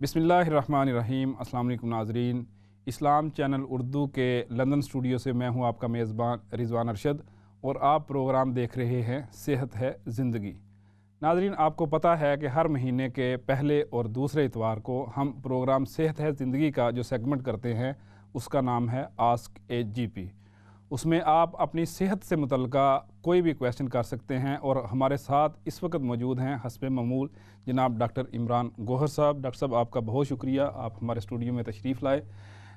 بسم اللہ الرحمن الرحیم۔ السلام علیکم ناظرین، اسلام چینل اردو کے لندن اسٹوڈیو سے میں ہوں آپ کا میزبان رضوان ارشد اور آپ پروگرام دیکھ رہے ہیں صحت ہے زندگی۔ ناظرین، آپ کو پتہ ہے کہ ہر مہینے کے پہلے اور دوسرے اتوار کو ہم پروگرام صحت ہے زندگی کا جو سیگمنٹ کرتے ہیں اس کا نام ہے آسک اے جی پی۔ اس میں آپ اپنی صحت سے متعلقہ کوئی بھی کویشچن کر سکتے ہیں اور ہمارے ساتھ اس وقت موجود ہیں حسب معمول جناب ڈاکٹر عمران گوہر صاحب۔ ڈاکٹر صاحب، آپ کا بہت شکریہ، آپ ہمارے اسٹوڈیو میں تشریف لائے۔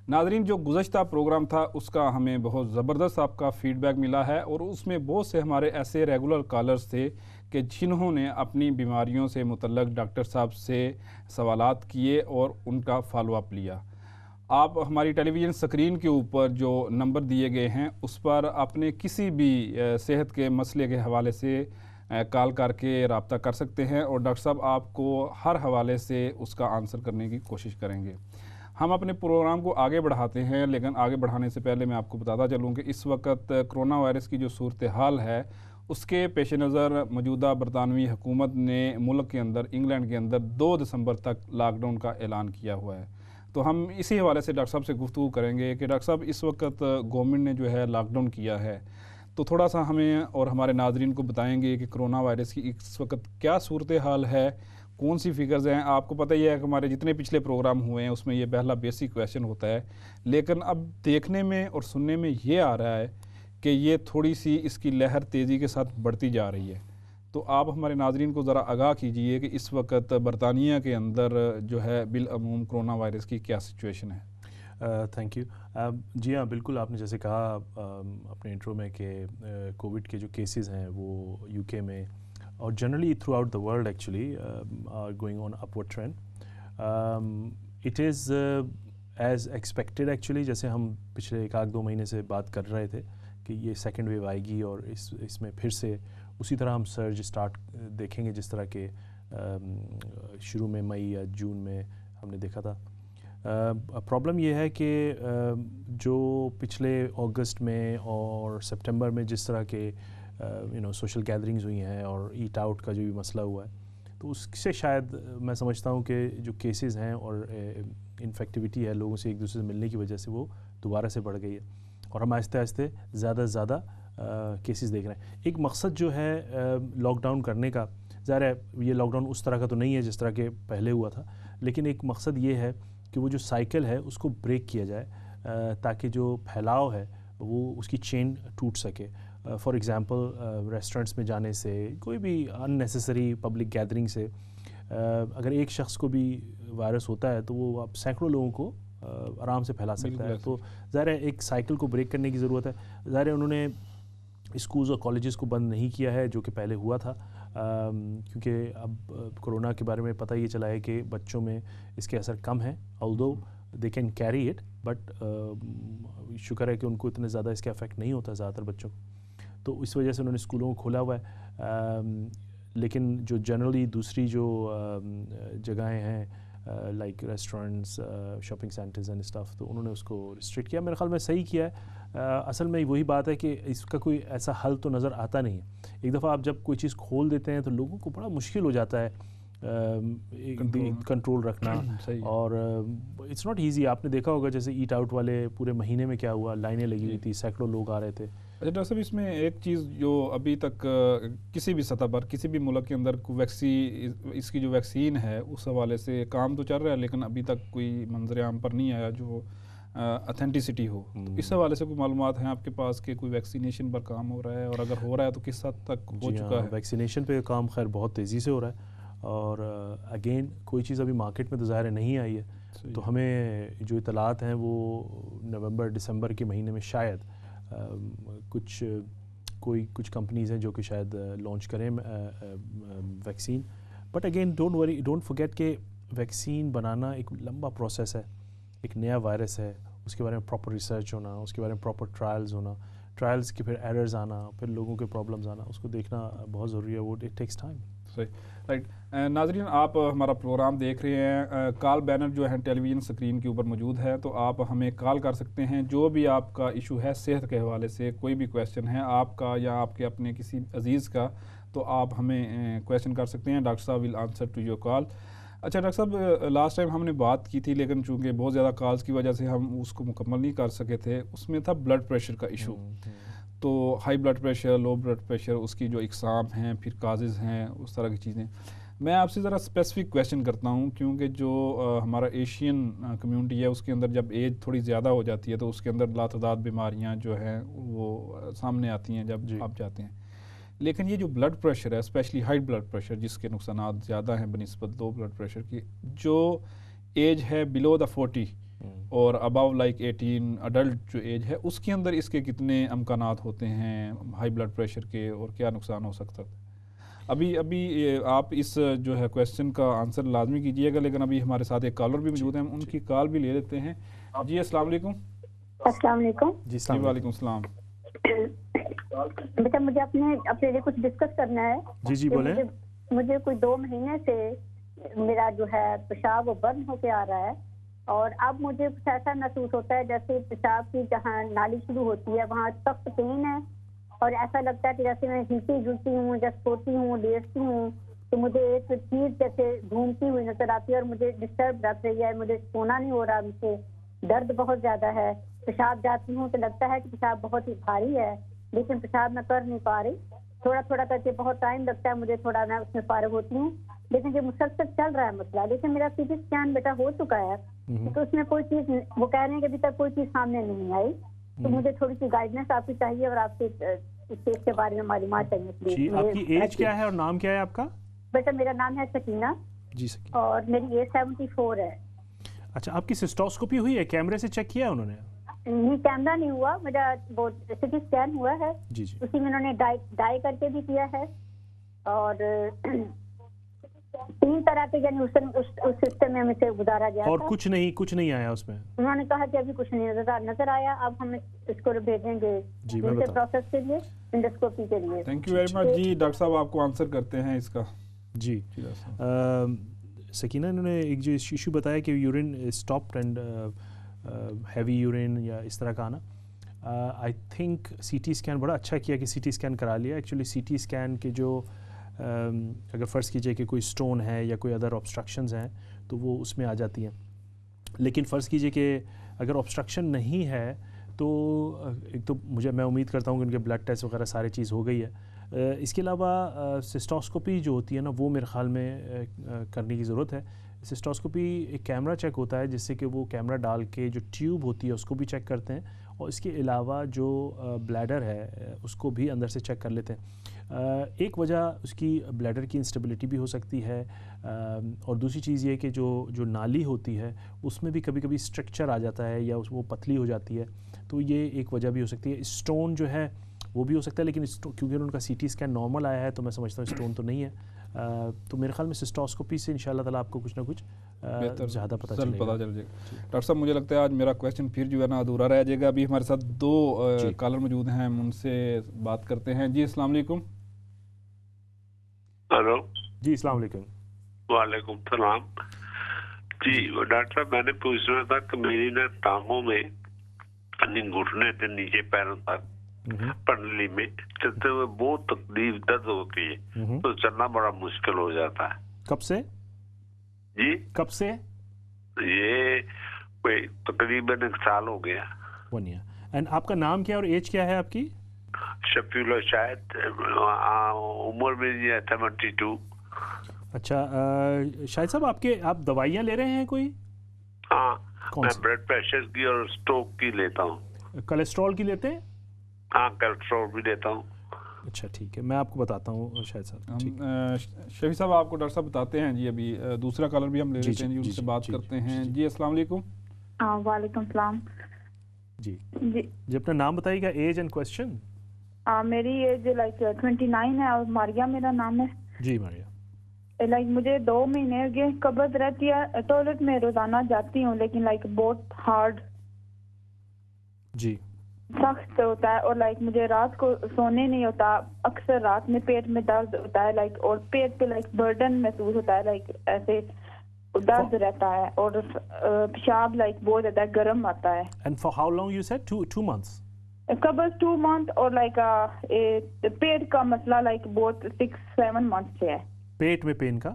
ناظرین، جو گزشتہ پروگرام تھا اس کا ہمیں بہت زبردست آپ کا فیڈ بیک ملا ہے اور اس میں بہت سے ہمارے ایسے ریگولر کالرز تھے کہ جنہوں نے اپنی بیماریوں سے متعلق ڈاکٹر صاحب سے سوالات کیے اور ان کا فالو اپ لیا۔ آپ ہماری ٹیلی ویژن سکرین کے اوپر جو نمبر دیے گئے ہیں اس پر اپنے کسی بھی صحت کے مسئلے کے حوالے سے کال کر کے رابطہ کر سکتے ہیں اور ڈاکٹر صاحب آپ کو ہر حوالے سے اس کا آنسر کرنے کی کوشش کریں گے۔ ہم اپنے پروگرام کو آگے بڑھاتے ہیں، لیکن آگے بڑھانے سے پہلے میں آپ کو بتاتا چلوں کہ اس وقت کرونا وائرس کی جو صورتحال ہے اس کے پیش نظر موجودہ برطانوی حکومت نے ملک کے اندر، انگلینڈ کے اندر 2 دسمبر تک لاک ڈاؤن کا اعلان کیا ہوا ہے۔ تو ہم اسی حوالے سے ڈاکٹر صاحب سے گفتگو کریں گے کہ ڈاکٹر صاحب اس وقت گورنمنٹ نے جو ہے لاک ڈاؤن کیا ہے، تو تھوڑا سا ہمیں اور ہمارے ناظرین کو بتائیں گے کہ کرونا وائرس کی اس وقت کیا صورتحال ہے، کون سی فگرز ہیں۔ آپ کو پتہ ہی ہے کہ ہمارے جتنے پچھلے پروگرام ہوئے ہیں اس میں یہ پہلا بیسک کویشچن ہوتا ہے، لیکن اب دیکھنے میں اور سننے میں یہ آ رہا ہے کہ یہ تھوڑی سی اس کی لہر تیزی کے ساتھ بڑھتی جا رہی ہے۔ تو آپ ہمارے ناظرین کو ذرا آگاہ کیجئے کہ اس وقت برطانیہ کے اندر جو ہے بالعموم کرونا وائرس کی کیا سچویشن ہے۔ Thank you. جی ہاں، بالکل آپ نے جیسے کہا اپنے انٹرو میں کہ کووڈ کے جو کیسز ہیں وہ یو کے میں اور generally throughout the world actually are going on upward trend. It is as expected actually, جیسے ہم پچھلے 1-2 مہینے سے بات کر رہے تھے کہ یہ سیکنڈ ویو آئے گی اور اس میں پھر سے اسی طرح ہم سرج اسٹارٹ دیکھیں گے جس طرح کہ شروع میں مئی یا جون میں ہم نے دیکھا تھا۔ پرابلم یہ ہے کہ جو پچھلے اگست میں اور سپٹمبر میں جس طرح کے سوشل گیدرنگز ہوئی ہیں اور ایٹ آؤٹ کا جو بھی مسئلہ ہوا ہے، تو اس سے شاید میں سمجھتا ہوں کہ جو کیسز ہیں اور انفیکٹیوٹی ہے لوگوں سے ایک دوسرے سے ملنے کی وجہ سے وہ دوبارہ سے بڑھ گئی ہے اور ہم آہستہ آہستہ زیادہ سے زیادہ کیسز دیکھ رہے ہیں۔ ایک مقصد جو ہے لاک ڈاؤن کرنے کا، ظاہر ہے یہ لاک ڈاؤن اس طرح کا تو نہیں ہے جس طرح کہ پہلے ہوا تھا، لیکن ایک مقصد یہ ہے کہ وہ جو سائیکل ہے اس کو بریک کیا جائے تاکہ جو پھیلاؤ ہے وہ اس کی چین ٹوٹ سکے۔ فار ایگزامپل ریسٹورنٹس میں جانے سے، کوئی بھی ان نیسیسری پبلک گیدرنگ سے اگر ایک شخص کو بھی وائرس ہوتا ہے تو وہ اب سینکڑوں لوگوں کو آرام سے پھیلا سکتا ہے۔ تو ظاہر ہے ایک سائیکل کو بریک کرنے کی ضرورت ہے۔ ظاہر ہے انہوں نے اسکولز اور کالجز کو بند نہیں کیا ہے جو کہ پہلے ہوا تھا، کیونکہ اب کرونا کے بارے میں پتہ یہ چلا ہے کہ بچوں میں اس کے اثر کم ہے، although they can carry it but شکر ہے کہ ان کو اتنے زیادہ اس کا افیکٹ نہیں ہوتا زیادہ تر بچوں کو، تو اس وجہ سے انہوں نے اسکولوں کو کھولا ہوا ہے۔ لیکن جو جنرلی دوسری جو جگہیں ہیں like restaurants, shopping centres and staff, تو انہوں نے اس کو ریسٹرکٹ کیا۔ میرے خیال میں صحیح کیا ہے۔ اصل میں وہی بات ہے کہ اس کا کوئی ایسا حل تو نظر آتا نہیں ہے۔ ایک دفعہ آپ جب کوئی چیز کھول دیتے ہیں تو لوگوں کو بڑا مشکل ہو جاتا ہے کنٹرول رکھنا، اور اٹس ناٹ ایزی۔ آپ نے دیکھا ہوگا جیسے ایٹ آؤٹ والے پورے مہینے میں کیا ہوا، لائنیں لگی ہوئی تھی، سینکڑوں لوگ آ رہے تھے۔ اچھا ڈاکٹر صاحب، اس میں ایک چیز جو ابھی تک کسی بھی سطح پر کسی بھی ملک کے اندر اس کی جو ویکسین ہے اس حوالے سے کام تو چل رہا ہے، لیکن ابھی تک کوئی منظر عام پر نہیں آیا جو اتھینٹسٹی ہو۔ تو اس حوالے سے کوئی معلومات ہیں آپ کے پاس کہ کوئی ویکسینیشن پر کام ہو رہا ہے، اور اگر ہو رہا ہے تو کس حد تک ہو چکا ہے؟ ویکسینیشن پہ کام خیر بہت تیزی سے ہو رہا ہے، اور اگین کوئی چیز ابھی مارکیٹ میں تو ظاہر نہیں آئی ہے، تو ہمیں جو اطلاعات ہیں وہ نومبر دسمبر کے مہینے میں شاید کچھ کمپنیز ہیں جو کہ شاید لانچ کریں vaccine. But again don't forget کہ ویکسین بنانا ایک لمبا پروسیس ہے، ایک نیا وائرس ہے، اس کے بارے میں پراپر ریسرچ ہونا، اس کے بارے میں پراپر ٹرائلز ہونا، ٹرائلز کے پھر ایررز آنا، پھر لوگوں کے پرابلمز آنا، اس کو دیکھنا بہت ضروری ہے، وہ اٹ ٹیکس ٹائم۔ صحیح، رائٹ۔ ناظرین، آپ ہمارا پروگرام دیکھ رہے ہیں، کال بینر جو ہے ٹیلی ویژن سکرین کے اوپر موجود ہے، تو آپ ہمیں کال کر سکتے ہیں۔ جو بھی آپ کا ایشو ہے صحت کے حوالے سے، کوئی بھی کویشچن ہے آپ کا یا آپ کے اپنے کسی عزیز کا، تو آپ ہمیں کویشچن کر سکتے ہیں۔ ڈاکٹر صاحب will answer to your call. اچھا ڈاکٹر صاحب، لاسٹ ٹائم ہم نے بات کی تھی لیکن چونکہ بہت زیادہ کالز کی وجہ سے ہم اس کو مکمل نہیں کر سکے تھے. اس میں تھا بلڈ پریشر کا ایشو. تو high blood pressure, low blood pressure, اس کی جو اقسام ہیں، پھر کازز ہیں، اس طرح کی چیزیں. میں آپ سے ذرا اسپیسیفک کویشچن کرتا ہوں کیونکہ جو ہمارا ایشین کمیونٹی ہے اس کے اندر جب ایج تھوڑی زیادہ ہو جاتی ہے تو اس کے اندر لاتعداد بیماریاں جو ہیں وہ سامنے آتی ہیں جب آپ جاتے ہیں. لیکن یہ جو بلڈ پریشر ہے، اسپیشلی ہائی بلڈ پریشر جس کے نقصانات زیادہ ہیں بنسبت لو بلڈ پریشر کی، جو ایج ہے بلو دا 40 اور ابو لائک 18 اڈلٹ جو ایج ہے، اس کے اندر اس کے کتنے امکانات ہوتے ہیں ہائی بلڈ پریشر کے اور کیا نقصان ہو سکتا ہے؟ ابھی آپ اس جو ہے کویسچن کا آنسر لازمی کیجیے گا، لیکن ابھی ہمارے ساتھ ایک کالر بھی موجود ہیں، ہم ان کی کال بھی لے لیتے ہیں. جی السلام علیکم. السلام علیکم. جی وعلیکم السلام. بیٹا مجھے اپنے لیے کچھ ڈسکس کرنا ہے. جی بولیں. مجھے کوئی 2 مہینے سے میرا جو ہے پیشاب وہ بند ہو کے آ رہا ہے، اور اب مجھے کچھ ایسا محسوس ہوتا ہے جیسے پیشاب کی جہاں نالی شروع ہوتی ہے وہاں سخت پین ہے، اور ایسا لگتا ہے کہ جیسے میں ہلتی جلتی ہوں یا سوتی ہوں لیٹتی ہوں تو مجھے ایک چیز جیسے گھومتی ہوئی نظر آتی ہے اور مجھے ڈسٹرب رکھ رہی ہے. مجھے سونا نہیں ہو رہا، مجھے درد بہت زیادہ ہے. پیشاب جاتی ہوں تو لگتا ہے کہ پیشاب بہت ہی بھاری ہے لیکن پیشاب میں کر نہیں پا رہی. تھوڑا تھوڑا کر کے بہت ٹائم لگتا ہے مجھے، تھوڑا میں اس میں فارغ ہوتی ہوں، لیکن یہ مسلسل چل رہا ہے مسئلہ. لیکن میرا سی ٹی اسکین بیٹا ہو چکا ہے تو اس میں کوئی چیز، وہ کہہ رہے ہیں کہ ابھی تک کوئی چیز سامنے نہیں آئی. تو مجھے تھوڑی سی گائیڈنس آپ کی چاہیے اور آپ سے اس چیز کے بارے میں معلومات چاہیے. جی آپ کی ایج کیا ہے اور نام کیا ہے آپ کا؟ بیٹا میرا نام ہے سکینہ. جی سکینہ. اور میری ایج 74 ہے. اچھا آپ کی سسٹوسکوپی ہوئی ہے؟ کیمرے سے چیک کیا انہوں نے؟ نہیں کیمرا نہیں ہوا، میرا وہ سی ٹی اسکین ہوا ہے. جی جی. اسی میں انہوں نے ڈائی کر کے بھی کیا ہے، اور 3 طرح کے یعنی اس سسٹم میں ہمیں سے گزارا گیا اور تھا. کچھ نہیں آیا اس میں؟ انہوں نے کہا کہ ابھی کچھ نہیں نظر آیا. اب ہم اس کو بھیجیں گے دوسرے پروسیس کے لیے، انڈوسکوپی کے لیے. Thank you very much. جی ڈاکٹر صاحب آپ کو آنسر کرتے ہیں اس کا. جی سکینہ، انہوں نے ایک جو ایشو بتایا کہ urine stopped and heavy urine یا اس طرح کا آنا. I think C T scan بڑا اچھا کیا کہ سی ٹی اسکین کرا لیا. ایکچولی سی ٹی اسکین کے جو اگر فرض کیجئے کہ کوئی اسٹون ہے یا کوئی ادر آبسٹرکشنز ہیں تو وہ اس میں آ جاتی ہیں. لیکن فرض کیجئے کہ اگر آبسٹرکشن نہیں ہے تو ایک تو میں امید کرتا ہوں کہ ان کے بلڈ ٹیسٹ وغیرہ ساری چیز ہو گئی ہے. اس کے علاوہ سسٹوسکوپی جو ہوتی ہے نا وہ میرے خیال میں کرنے کی ضرورت ہے. سسٹوسکوپی ایک کیمرہ چیک ہوتا ہے جس سے کہ وہ کیمرہ ڈال کے جو ٹیوب ہوتی ہے اس کو بھی چیک کرتے ہیں، اور اس کے علاوہ جو بلیڈر ہے اس کو بھی اندر سے چیک کر لیتے ہیں. ایک وجہ اس کی بلیڈر کی انسٹیبلٹی بھی ہو سکتی ہے، اور دوسری چیز یہ کہ جو نالی ہوتی ہے اس میں بھی کبھی کبھی اسٹرکچر آ جاتا ہے یا وہ پتلی ہو جاتی ہے، تو یہ ایک وجہ بھی ہو سکتی ہے. اسٹون جو ہے وہ بھی ہو سکتا ہے، لیکن کیونکہ ان کا سی ٹی اسکین نارمل آیا ہے تو میں سمجھتا ہوں اسٹون تو نہیں ہے. تو میرے خیال میں سسٹوسکوپی سے انشاءاللہ تعالیٰ آپ کو کچھ نہ کچھ زیادہ پتہ چل جائے گا. ڈاکٹر صاحب مجھے لگتا ہے آج میرا کویشچن پھر جو ہے نا ادھورا رہ جائے گا. ابھی ہمارے ساتھ 2 کالر موجود ہیں، ہم ان سے بات کرتے ہیں. جی السلام علیکم. ہلو. جی السلام علیکم. وعلیکم السلام. جی ڈاکٹر صاحب میں نے پوچھنا تھا کہ میری نا ٹانگوں میں گھٹنے سے نیچے پیروں تک پنڈلی میں چلتے ہوئے بہت تکلیف درد ہوتی ہے، تو چلنا بڑا مشکل ہو جاتا ہے. کب سے؟ جی کب سے؟ یہ کوئی تقریباً 1 سال ہو گیا. 1 year. اینڈ آپ کا نام کیا اور ایج کیا ہے آپ کی؟ شفیع اللہ. شاید عمر میری ہے 72. اچھا شاہد صاحب آپ دوائیاں لے رہے ہیں کوئی؟ ہاں میں بلڈ پریشر کی اور اسٹروک کی لیتا ہوں. کولیسٹرول کی لیتے ہیں؟ ہاں کولیسٹرول بھی لیتا ہوں. اچھا ٹھیک ہے، میں آپ کو بتاتا ہوں شاہد صاحب. شفیع صاحب آپ کو ڈاکٹر صاحب بتاتے ہیں. جی ابھی دوسرا کالر بھی ہم لے لیتے ہیں، جی ان سے بات کرتے ہیں. جی السلام علیکم. وعلیکم السلام. جی اپنا نام بتائیے گا، ایج اینڈ کویسچن. میری ایج لائک 29 ہے اور ماریا میرا نام ہے. جی ماریا. لائک مجھے 2 مہینے ہو گئے قبض رہتی ہے. ٹوائلٹ میں روزانہ جاتی ہوں لیکن لائک بہت ہارڈ، جی سخت ہوتا ہے، اور لائک مجھے رات کو سونے نہیں ہوتا. اکثر رات میں پیٹ میں درد ہوتا ہے لائک، اور پیٹ پہ لائک برڈن محسوس ہوتا ہے لائک ایسے درد رہتا ہے، اور پیشاب لائک بہت زیادہ گرم آتا ہے. And for how long you said? 2 months. قبض 2 months، اور لائک پیٹ کا مسئلہ لائک بہت 6-7 months سے ہے. پیٹ میں پین کا؟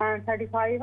35,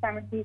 70।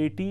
80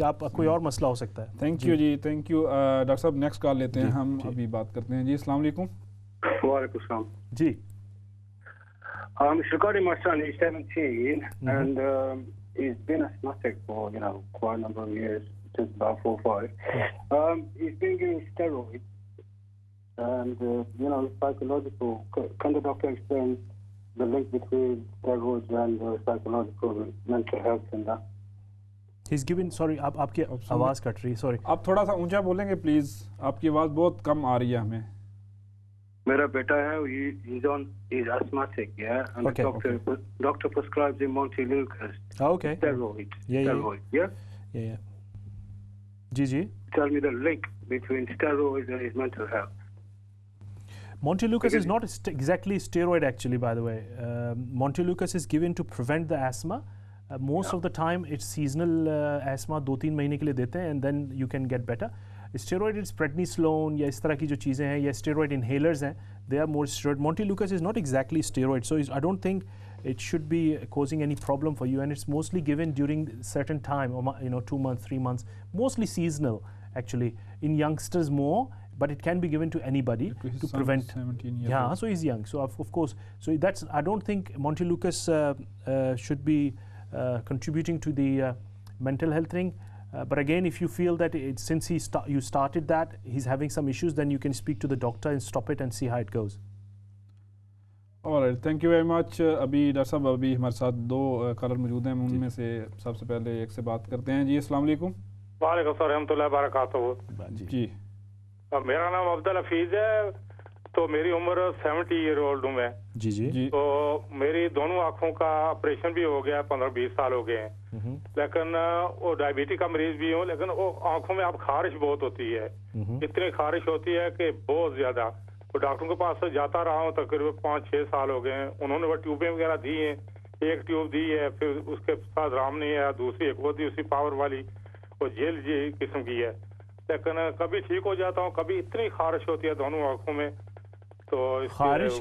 آپ کوئی اور مسئلہ ہو سکتا ہے. تھینک یو جی, تھینک یو. ڈاکٹر صاحب نیکسٹ کال لیتے ہیں ہم, ابھی بات کرتے ہیں. جی السلام علیکم. وعلیکم السلام. جی. It's regarding my son. He's 17 and he's been asthmatic for quite a number of years, since about 4 or 5. He's been given steroids and psychological. Can the doctor explain the link between steroids and psychological mental health and that? He's given, sorry, آپ کی آواز کٹ رہی, sorry. آپ تھوڑا سا اونچا بولیں گے پلیز, آپ کی آواز بہت کم آ رہی ہے ہمیں. میرا بیٹا ہے, he's asthmatic, yeah, and Okay, the doctor prescribes him Montelukast. Okay. Steroids. Yeah. Yeah. G. Tell me the link between steroids and his mental health. Montelukast is not exactly steroid actually, by the way. Montelukast is given to prevent the asthma. Most of the time it's seasonal asthma, 2-3 مہینے کے لیے دیتے ہیں and then you can get better. Steroid is prednisolone یا اس طرح کی جو چیزیں ہیں, یا steroid inhalers ہیں, they are more steroid. Montelukast is not exactly steroid, so I don't think it should be causing any problem for you, and it's mostly given during certain time, 2 months, 3 months, mostly seasonal actually, in youngsters more, but it can be given to anybody to prevent. 17 years Yeah, old. so he's young, so of course, so that's, I don't think Montelukast should be contributing to the mental health thing. But again, if you feel that since you started that, he's having some issues, then you can speak to the doctor and stop it and see how it goes. Alright, thank you very much. ابھی doctor صاحب ابھی ہمارے ساتھ 2 collar موجود ہیں, ان میں سے سب سے پہلے ایک سے بات کرتے ہیں. جی السلام علیکم. وعلیکم السلام ورحمۃ اللہ وبرکاتہ. جی میرا نام عبدالحفیظ ہے, تو میری عمر 70 ایئر اولڈ ہوں میں. جی. تو میری دونوں آنکھوں کا آپریشن بھی ہو گیا, 15-20 سال ہو گئے ہیں, لیکن وہ ڈائبٹی کا مریض بھی ہوں, لیکن وہ آنکھوں میں اب خارش بہت ہوتی ہے, اتنی خارش ہوتی ہے کہ بہت زیادہ. تو ڈاکٹروں کے پاس جاتا رہا ہوں, تقریباً 5-6 سال ہو گئے ہیں. انہوں نے وہ ٹیوبیں وغیرہ دی ہیں, ایک ٹیوب دی ہے, پھر اس کے ساتھ رام نہیں ہے, دوسری ایک وہ دی, اسی پاور والی, وہ جیل قسم کی ہے. لیکن کبھی ٹھیک ہو جاتا ہوں, کبھی اتنی خارش ہوتی ہے دونوں آنکھوں میں. تو خارش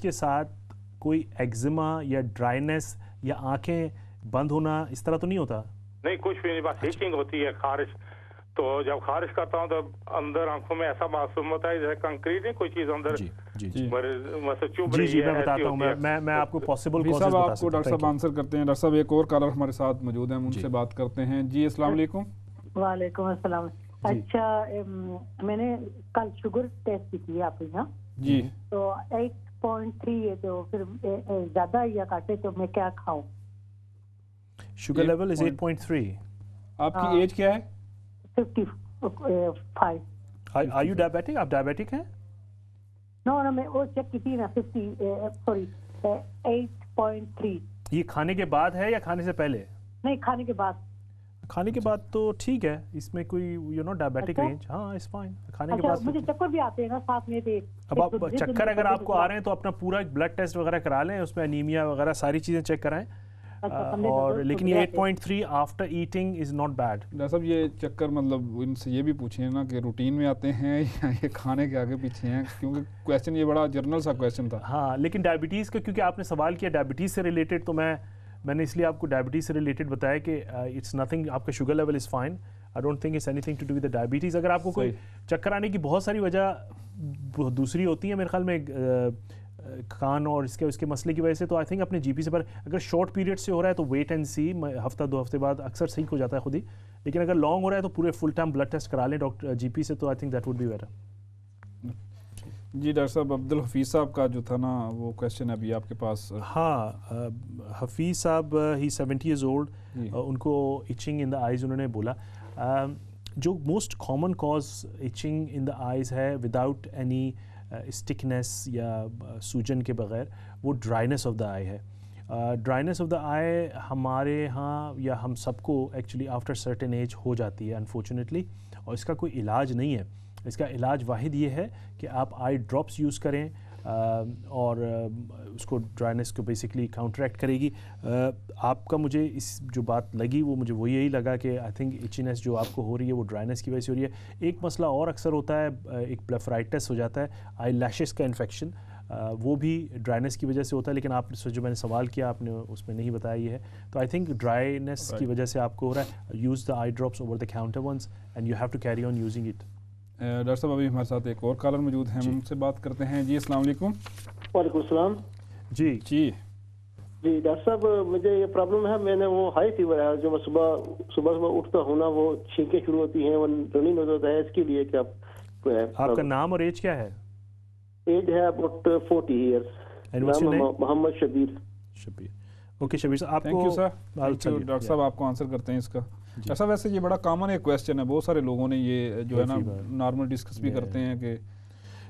کے ساتھ کوئی ایگزما یا ڈرائنس یا آنکھیں بند ہونا اس طرح تو نہیں ہوتا؟ نہیں, کچھ بھی نہیں, بس ہیچنگ ہوتی ہے, خارش. تو جب خارش کرتا ہوں تو اندر آنکھوں میں ایسا معصوم ہوتا ہے جیسے کنکریٹ نہیں کوئی چیز اندر چبھ رہی ہے. میں بتاتا ہوں, میں آپ کو پاسبل کازز صاحب آپ کو ڈاکٹر صاحب آنسر کرتے ہیں. ڈاکٹر صاحب ایک اور کالر ہمارے ساتھ موجود ہیں, ہم ان سے بات کرتے ہیں. جی السلام علیکم. وعلیکم السلام. اچھا, میں نے کل شوگر ٹیسٹ کی تھی آپ کے یہاں. جی. تو 8.3 ہے, تو پھر زیادہ یا کاٹے تو میں کیا کھاؤں؟ شوگر لیول از 8.3. آپ کی ایج کیا ہے؟ 55. Are you diabetic? آپ ڈائبیٹک ہیں؟ نو, میں وہ چیک کی تھی نا, 8.3. یہ کھانے کے بعد ہے یا کھانے سے پہلے؟ نہیں, کھانے کے بعد. کھانے کے بعد تو ٹھیک ہے, اس میں کوئی ڈائبیٹک رینج. ہاں, اٹس فائن. کھانے کے بعد مجھے چکر بھی آتے ہیں نا ساتھ میں. اب آپ چکر اگر آپ کو آ رہے ہیں تو اپنا پورا بلڈ ٹیسٹ وغیرہ کرا لیں, اس میں انیمیا وغیرہ ساری چیزیں چیک کرائیں. اور لیکن یہ 8.3 after eating is not bad. Doctor صاحب یہ چکر مطلب ان سے یہ بھی پوچھیں نا کہ روٹین میں آتے ہیں یا یہ کھانے کے آگے پیچھے ہیں, کیونکہ کویسچن یہ بڑا جرنل سا کویسچن تھا. ہاں, لیکن ڈائبٹیز کا کیونکہ آپ نے سوال کیا ڈائبٹیز سے ریلیٹڈ, تو میں نے اس لیے آپ کو ڈائبٹیز سے ریلیٹڈ بتایا کہ اٹس نتھنگ, آپ کا sugar level is fine. I don't think it's anything to do with diabetes. اگر آپ کو کوئی چکر آنے کی بہت ساری وجہ دوسری ہوتی ہیں میرے خیال میں, کان اور اس کے مسئلے کی وجہ سے, تو آئی تھنک اپنے جی پی سے, پر اگر شارٹ پیریڈ سے ہو رہا ہے تو ویٹ اینڈ سی, ہفتہ 2 ہفتے بعد اکثر صحیح ہو جاتا ہے خود ہی. لیکن اگر لانگ ہو رہا ہے تو پورے فل ٹائم بلڈ ٹیسٹ کرا لیں ڈاکٹر جی پی سے, تو I think that would be better. جی ڈاکٹر صاحب عبدالحفیظ صاحب کا جو تھا نا وہ کویسچن ابھی آپ کے پاس. ہاں, حفیظ صاحب ہی 70 ایئرز اولڈ, ان کو ایچنگ ان دا آئیز انہوں نے بولا. جو most common cause itching in the eyes ہے وداؤٹ اینی اسٹکنیس یا سوجن کے بغیر, وہ ڈرائنیس آف دا آئی ہے. ڈرائنیس آف دا آئی ہمارے ہاں یا ہم سب کو ایکچولی آفٹر سرٹن ایج ہو جاتی ہے انفارچونیٹلی, اور اس کا کوئی علاج نہیں ہے. اس کا علاج واحد یہ ہے کہ آپ آئی ڈراپس یوز کریں, اور اس کو ڈرائنیس کو بیسکلی کاؤنٹریکٹ کرے گی. آپ کا مجھے اس جو بات لگی مجھے وہ یہی لگا کہ آئی تھنک ایچینس جو آپ کو ہو رہی ہے وہ ڈرائنیس کی وجہ سے ہو رہی ہے. ایک مسئلہ اور اکثر ہوتا ہے, ایک بلیفرائٹس ہو جاتا ہے, آئی لیشز کا انفیکشن. وہ بھی ڈرائینیس کی وجہ سے ہوتا ہے, لیکن آپ جو میں نے سوال کیا آپ نے اس میں نہیں بتایا یہ ہے. تو آئی تھنک ڈرائینیس کی وجہ سے آپ کو ہو رہا ہے. Use the eye drops over the counter once and you have to carry on using it. Doctor صاحب ابھی ہمارے ساتھ ایک اور کالر موجود ہیں, ہم ان سے بات کرتے ہیں. جی السلام علیکم. وعلیکم السلام. جی جی جی ڈاکٹر صاحب مجھے یہ پرابلم ہے, میں نے وہ ہائی فیور ہے جو میں صبح اٹھتا ہوں نا وہ چھینکیں شروع ہوتی ہیں, وہ رننگ ہو جاتا ہے, اس کے لیے کیا کوئی ہے؟ آپ کا نام اور ایج کیا ہے؟ ایج ہے اباؤٹ 40 ایئرس. نام محمد شبیر. شبیر. اوکے شبیر صاحب آپ تھینک یو سر. ڈاکٹر صاحب آپ کو آنسر کرتے ہیں اس کا. ایسا ویسے یہ بڑا کامن ایک کویسچن ہے, بہت سارے لوگوں نے یہ جو ہے نا نارمل ڈسکس بھی کرتے ہیں کہ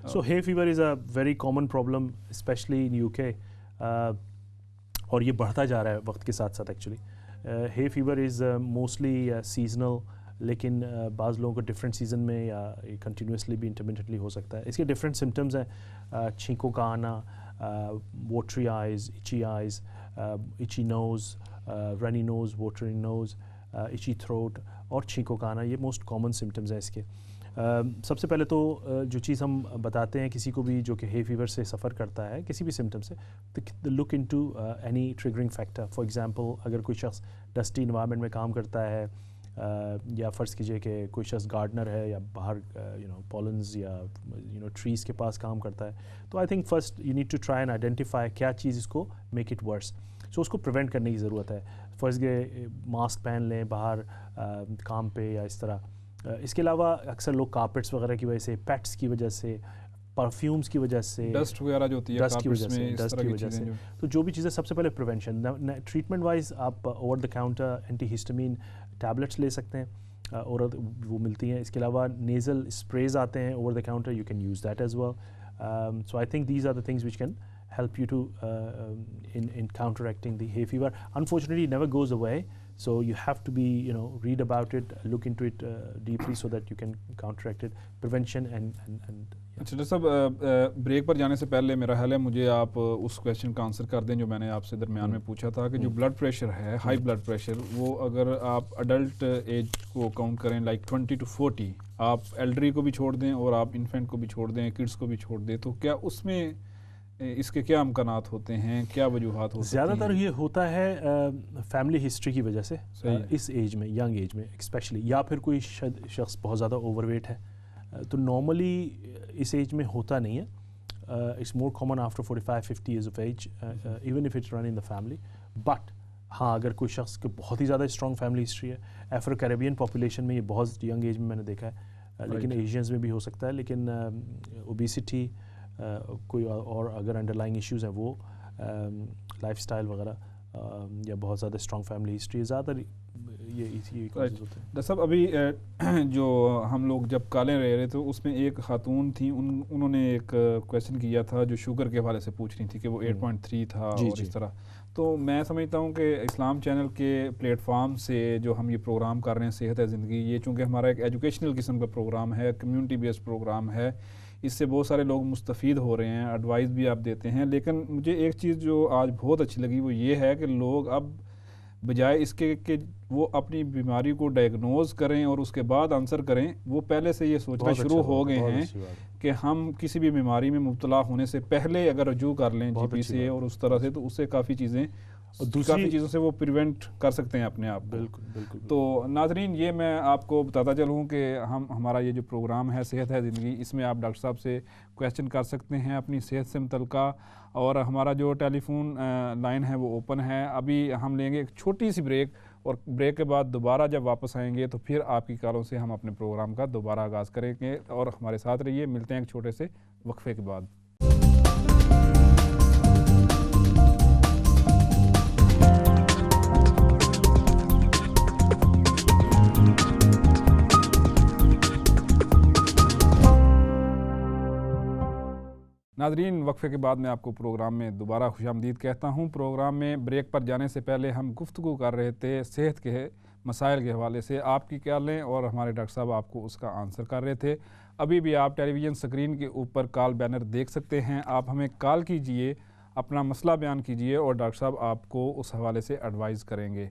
سو hay fever is a very common problem especially in UK اور یہ بڑھتا جا رہا ہے وقت کے ساتھ ساتھ. Actually hay fever is mostly seasonal, لیکن بعض لوگوں کو ڈفرینٹ سیزن میں یا کنٹینیوسلی بھی انٹرمیڈیٹلی ہو سکتا ہے. اس کے ڈفرینٹ سمٹمز ہیں, چھینکوں کا آنا, واٹری آئیز, ایچی آئیز, ایچی نوز, رنی نوز, واٹری نوز, ایچی تھروٹ اور چھینکوں کا آنا, یہ موسٹ کامن سمٹمز ہیں اس کے. سب سے پہلے تو جو چیز ہم بتاتے ہیں کسی کو بھی جو کہ hay fever سے سفر کرتا ہے کسی بھی سمٹم سے, تو look into any triggering factor. For example اگر کوئی شخص ڈسٹی انوائرمنٹ میں کام کرتا ہے, یا فرض کیجئے کہ کوئی شخص گارڈنر ہے یا باہر پولنز یا ٹریز کے پاس کام کرتا ہے, تو I think first you need to try and identify کیا چیز اس کو میک اٹ ورس. سو اس کو پریونٹ کرنے کی ضرورت ہے. فرض کہ ماسک پہن لیں باہر کام پہ یا اس طرح. اس کے علاوہ اکثر لوگ کارپیٹس وغیرہ کی وجہ سے, پیٹس کی وجہ سے, پرفیومز کی وجہ سے, ڈسٹ وغیرہ جو ہوتی ہے ڈسٹ کی وجہ سے, تو جو بھی چیزیں سب سے پہلے پریونشن. ٹریٹمنٹ وائز آپ over the counter antihistamine tablets لے سکتے ہیں اور وہ ملتی ہیں. اس کے علاوہ نیزل اسپریز آتے ہیں over the counter, you can use that as well. So I think these are the things which can help you to in counteracting the hay fever. Unfortunately, it never goes away, so you have to be read about it, look into it deeply so that you can counteract it. Prevention and اچھا doctor صاحب break پر جانے سے پہلے میرا خیال ہے مجھے آپ اس کویشچن کا آنسر کر دیں جو میں نے آپ سے درمیان میں پوچھا تھا کہ جو بلڈ پریشر ہے, ہائی بلڈ پریشر, وہ اگر آپ اڈلٹ ایج کو کاؤنٹ کریں لائک 20 to 40, آپ ایلڈری کو بھی چھوڑ دیں اور آپ انفینٹ کو بھی چھوڑ دیں, کڈس کو بھی چھوڑ دیں, تو کیا اس میں اس کے کیا امکانات ہوتے ہیں, کیا وجوہات ہوتی ہیں؟ زیادہ تر یہ ہوتا ہے فیملی ہسٹری کی وجہ سے اس ایج میں, ینگ ایج میں اسپیشلی, یا پھر کوئی شخص بہت زیادہ اوور ویٹ ہے. تو نارملی اس ایج میں ہوتا نہیں ہے. It's more common after 45-50 years of age even if it's run in the family. But ہاں اگر کوئی شخص کے بہت ہی زیادہ اسٹرانگ فیملی ہسٹری ہے, افرو کیریبین پاپولیشن میں یہ بہت ینگ ایج میں میں نے دیکھا ہے, لیکن ایشینز میں بھی ہو سکتا ہے. لیکن اوبیسٹی کوئی اور اگر انڈر لائنگ ایشوز ہیں وہ لائف اسٹائل وغیرہ یا بہت زیادہ اسٹرانگ فیملی ہسٹری, زیادہ یہ ڈاکٹر صاحب ابھی جو ہم لوگ جب کالیں رہ رہے تھے اس میں ایک خاتون تھیں, انہوں نے ایک کویشچن کیا تھا جو شوگر کے حوالے سے پوچھ رہی تھی کہ وہ 8.3 تھا اور اس طرح. تو میں سمجھتا ہوں کہ اسلام چینل کے پلیٹ فارم سے جو ہم یہ پروگرام کر رہے ہیں صحت ہے زندگی, یہ چونکہ ہمارا ایک ایجوکیشنل قسم کا پروگرام ہے, کمیونٹی بیسڈ پروگرام ہے, اس سے بہت سارے لوگ مستفید ہو رہے ہیں, ایڈوائز بھی آپ دیتے ہیں. لیکن مجھے ایک چیز جو آج بہت اچھی لگی وہ یہ ہے کہ لوگ اب بجائے اس کے کہ وہ اپنی بیماری کو ڈائگنوز کریں اور اس کے بعد آنسر کریں, وہ پہلے سے یہ سوچنا شروع ہو گئے ہیں کہ ہم کسی بھی بیماری میں مبتلا ہونے سے پہلے اگر رجوع کر لیں جی پی سے اور اس طرح سے, تو اس سے کافی چیزوں سے وہ پریونٹ کر سکتے ہیں اپنے آپ. بالکل بالکل. تو ناظرین یہ میں آپ کو بتاتا چلوں کہ ہمارا یہ جو پروگرام ہے صحت ہے زندگی, اس میں آپ ڈاکٹر صاحب سے کویشچن کر سکتے ہیں اپنی صحت سے متعلقہ, اور ہمارا جو ٹیلی فون لائن ہے وہ اوپن ہے. ابھی ہم لیں گے ایک چھوٹی سی بریک, اور بریک کے بعد دوبارہ جب واپس آئیں گے تو پھر آپ کی کالوں سے ہم اپنے پروگرام کا دوبارہ آغاز کریں گے, اور ہمارے ساتھ رہیے. ملتے ہیں ایک چھوٹے سے وقفے کے بعد. ناظرین وقفے کے بعد میں آپ کو پروگرام میں دوبارہ خوش آمدید کہتا ہوں. پروگرام میں بریک پر جانے سے پہلے ہم گفتگو کر رہے تھے صحت کے مسائل کے حوالے سے, آپ کی کیا لیں, اور ہمارے ڈاکٹر صاحب آپ کو اس کا آنسر کر رہے تھے. ابھی بھی آپ ٹیلی ویژن سکرین کے اوپر کال بینر دیکھ سکتے ہیں, آپ ہمیں کال کیجئے, اپنا مسئلہ بیان کیجئے اور ڈاکٹر صاحب آپ کو اس حوالے سے ایڈوائز کریں گے.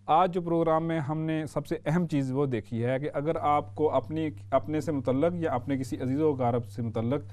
آج جو پروگرام میں ہم نے سب سے اہم چیز وہ دیکھی ہے کہ اگر آپ کو اپنے سے متعلق یا اپنے کسی عزیز و اقارب سے متعلق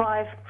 5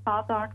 7-8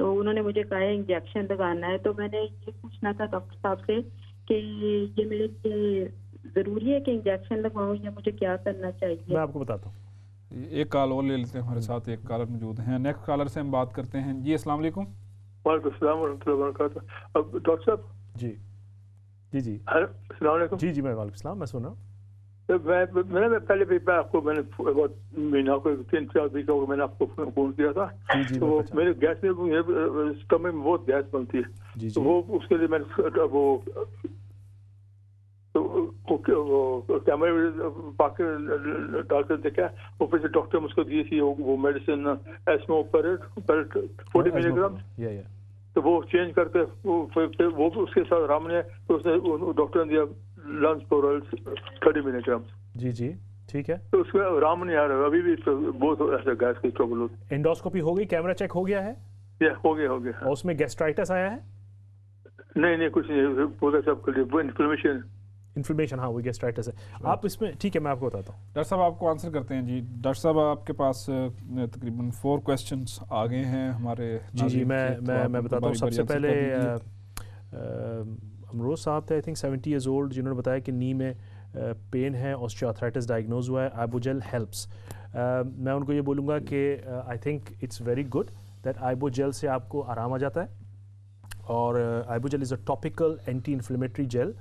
تو انہوں نے مجھے کہا ہے انجیکشن لگانا ہے. تو میں نے یہ پوچھنا تھا ڈاکٹر صاحب سے کہ یہ میرے لیے ضروری ہے کہ انجیکشن لگواؤں یا مجھے کیا کرنا چاہیے؟ میں آپ کو بتاتا ہوں. ایک کال اور لے لیتے ہیں, ہمارے ساتھ ایک کالر موجود ہیں. نیکسٹ کالر سے ہم بات کرتے ہیں. جی السلام علیکم. وعلیکم السلام ورحمۃ اللہ وبرکاتہ. ڈاکٹر صاحب. جی جی جی السلام علیکم. جی جی میں وعلیکم السلام, میں سن رہا ہوں. میں نے پہلے بھی آپ کو میں نے مہینہ کو 3-4 ویک ہو میں نے آپ کو فون کیا تھا. تو میرے گیس میں اسٹمک میں بہت گیس بنتی ہے, تو وہ اس کے لیے میں نے وہ کیمرے پاک ڈال کر دیکھا, اور پھر ڈاکٹر مجھ کو دی تھی وہ میڈیسن ایسمو پیرٹ 40 ملی گرام, تو وہ چینج کر کے وہ اس کے ساتھ آرام نے تو اس نے ڈاکٹر نے دیا لنچ پورل 30 ملی گرام. جی جی ٹھیک ہے. تو اس میں آرام نہیں آ رہا, ابھی بھی بہت ایسا گیس کی ٹربل ہوتی. انڈوسکوپی ہو گئی, کیمرہ چیک ہو گیا ہے؟ ہو گیا اور اس میں گیسٹرائٹس آیا ہے؟ نہیں کچھ نہیں, پورا سب کے لیے انفلمیشن. ہاں وہ گیسٹرائٹس ہے. آپ اس میں ٹھیک ہے میں آپ کو بتاتا ہوں. ڈاکٹر صاحب آپ کو آنسر کرتے ہیں. جی ڈاکٹر صاحب آپ کے پاس تقریباً 4 کویسچنس آ گئے ہیں ہمارے. جی میں بتاتا ہوں. سب سے پہلے امروز صاحب تھے, آئی تھنک 70 ایئرز اولڈ, جنہوں نے بتایا کہ نی میں پین ہے, آسٹریوآرتھرائٹس ڈائگنوز ہوا ہے, آئبوجیل ہیلپس. میں ان کو یہ بولوں گا کہ I think it's very good that Ibugel سے آپ کو آرام آ جاتا ہے, اور Ibugel is a topical anti inflammatory gel.